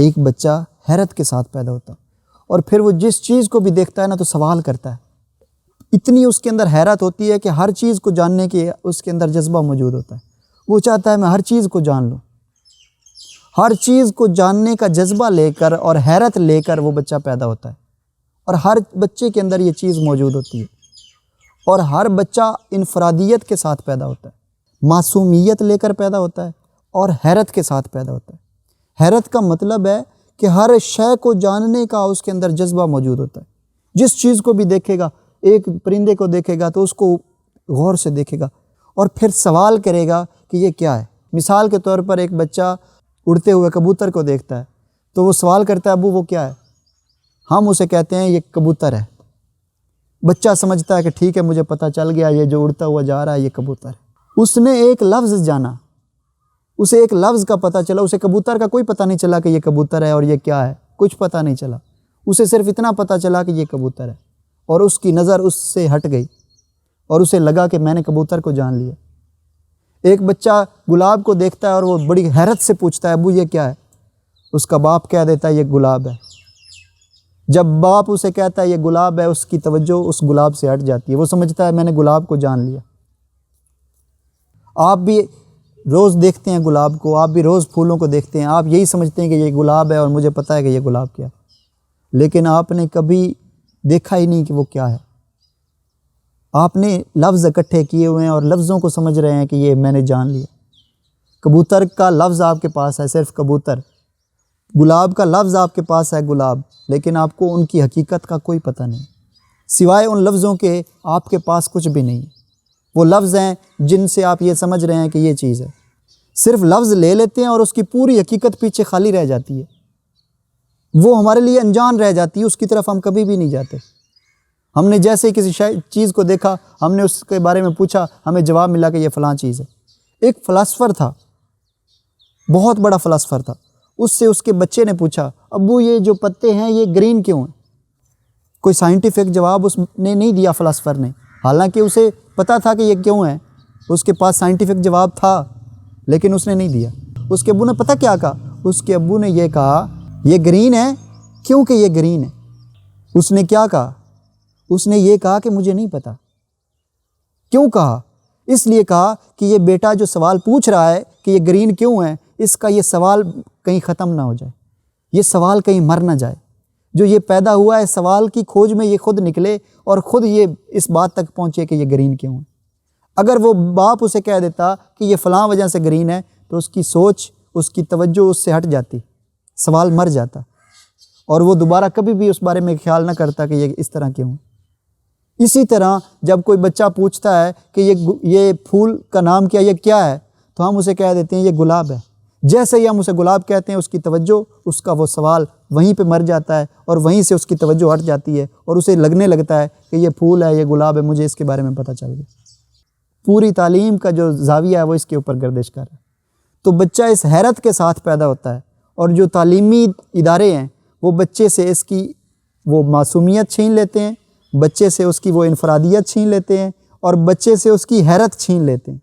ایک بچہ حیرت کے ساتھ پیدا ہوتا ہے اور پھر وہ جس چیز کو بھی دیکھتا ہے نا تو سوال کرتا ہے۔ اتنی اس کے اندر حیرت ہوتی ہے کہ ہر چیز کو جاننے کے اس کے اندر جذبہ موجود ہوتا ہے۔ وہ چاہتا ہے میں ہر چیز کو جان لوں۔ ہر چیز کو جاننے کا جذبہ لے کر اور حیرت لے کر وہ بچہ پیدا ہوتا ہے، اور ہر بچے کے اندر یہ چیز موجود ہوتی ہے، اور ہر بچہ انفرادیت کے ساتھ پیدا ہوتا ہے، معصومیت لے کر پیدا ہوتا ہے اور حیرت کے ساتھ پیدا ہوتا ہے۔ حیرت کا مطلب ہے کہ ہر شے کو جاننے کا اس کے اندر جذبہ موجود ہوتا ہے۔ جس چیز کو بھی دیکھے گا، ایک پرندے کو دیکھے گا تو اس کو غور سے دیکھے گا اور پھر سوال کرے گا کہ یہ کیا ہے۔ مثال کے طور پر ایک بچہ اڑتے ہوئے کبوتر کو دیکھتا ہے تو وہ سوال کرتا ہے ابو وہ کیا ہے؟ ہم اسے کہتے ہیں یہ کبوتر ہے۔ بچہ سمجھتا ہے کہ ٹھیک ہے مجھے پتہ چل گیا یہ جو اڑتا ہوا جا رہا ہے یہ کبوتر ہے۔ اس نے ایک لفظ جانا، اسے ایک لفظ کا پتہ چلا، اسے کبوتر کا کوئی پتہ نہیں چلا کہ یہ کبوتر ہے اور یہ کیا ہے، کچھ پتہ نہیں چلا، اسے صرف اتنا پتہ چلا کہ یہ کبوتر ہے، اور اس کی نظر اس سے ہٹ گئی اور اسے لگا کہ میں نے کبوتر کو جان لیا۔ ایک بچہ گلاب کو دیکھتا ہے اور وہ بڑی حیرت سے پوچھتا ہے ابو یہ کیا ہے؟ اس کا باپ کہہ دیتا ہے یہ گلاب ہے۔ جب باپ اسے کہتا ہے یہ گلاب ہے، اس کی توجہ اس گلاب سے ہٹ جاتی ہے، وہ سمجھتا ہے میں نے گلاب کو جان لیا۔ آپ بھی روز دیکھتے ہیں گلاب کو، آپ بھی روز پھولوں کو دیکھتے ہیں، آپ یہی سمجھتے ہیں کہ یہ گلاب ہے اور مجھے پتہ ہے کہ یہ گلاب کیا ہے، لیکن آپ نے کبھی دیکھا ہی نہیں کہ وہ کیا ہے۔ آپ نے لفظ اکٹھے کیے ہوئے ہیں اور لفظوں کو سمجھ رہے ہیں کہ یہ میں نے جان لیا۔ کبوتر کا لفظ آپ کے پاس ہے، صرف کبوتر۔ گلاب کا لفظ آپ کے پاس ہے، گلاب، لیکن آپ کو ان کی حقیقت کا کوئی پتہ نہیں، سوائے ان لفظوں کے آپ کے پاس کچھ بھی نہیں۔ وہ لفظ ہیں جن سے آپ یہ سمجھ رہے ہیں کہ یہ چیز ہے، صرف لفظ لے لیتے ہیں اور اس کی پوری حقیقت پیچھے خالی رہ جاتی ہے، وہ ہمارے لیے انجان رہ جاتی ہے، اس کی طرف ہم کبھی بھی نہیں جاتے۔ ہم نے جیسے ہی کسی چیز کو دیکھا، ہم نے اس کے بارے میں پوچھا، ہمیں جواب ملا کہ یہ فلاں چیز ہے۔ ایک فلسفر تھا، بہت بڑا فلسفر تھا، اس سے اس کے بچے نے پوچھا ابو یہ جو پتے ہیں یہ گرین کیوں ہیں؟ کوئی سائنٹیفک جواب اس نے نہیں دیا فلسفر نے، حالانکہ اسے پتہ تھا کہ یہ کیوں ہے، اس کے پاس سائنٹیفک جواب تھا، لیکن اس نے نہیں دیا۔ اس کے ابو نے پتہ کیا کہا؟ اس کے ابو نے یہ کہا یہ گرین ہے کیونکہ یہ گرین ہے۔ اس نے کیا کہا؟ اس نے یہ کہا کہ مجھے نہیں پتہ۔ کیوں کہا؟ اس لیے کہا کہ یہ بیٹا جو سوال پوچھ رہا ہے کہ یہ گرین کیوں ہے، اس کا یہ سوال کہیں ختم نہ ہو جائے، یہ سوال کہیں مر نہ جائے۔ جو یہ پیدا ہوا ہے سوال کی کھوج میں، یہ خود نکلے اور خود یہ اس بات تک پہنچے کہ یہ گرین کیوں ہے۔ اگر وہ باپ اسے کہہ دیتا کہ یہ فلاں وجہ سے گرین ہے تو اس کی سوچ، اس کی توجہ اس سے ہٹ جاتی، سوال مر جاتا، اور وہ دوبارہ کبھی بھی اس بارے میں خیال نہ کرتا کہ یہ اس طرح کیوں ہے۔ اسی طرح جب کوئی بچہ پوچھتا ہے کہ یہ پھول کا نام کیا ہے تو ہم اسے کہہ دیتے ہیں یہ گلاب ہے۔ جیسے ہی ہم اسے گلاب کہتے ہیں، اس کی توجہ، اس کا وہ سوال وہیں پہ مر جاتا ہے اور وہیں سے اس کی توجہ ہٹ جاتی ہے اور اسے لگنے لگتا ہے کہ یہ پھول ہے، یہ گلاب ہے، مجھے اس کے بارے میں پتہ چل گیا۔ پوری تعلیم کا جو زاویہ ہے وہ اس کے اوپر گردش کر رہا ہے۔ تو بچہ اس حیرت کے ساتھ پیدا ہوتا ہے، اور جو تعلیمی ادارے ہیں وہ بچے سے اس کی وہ معصومیت چھین لیتے ہیں، بچے سے اس کی وہ انفرادیت چھین لیتے ہیں، اور بچے سے اس کی حیرت چھین لیتے ہیں۔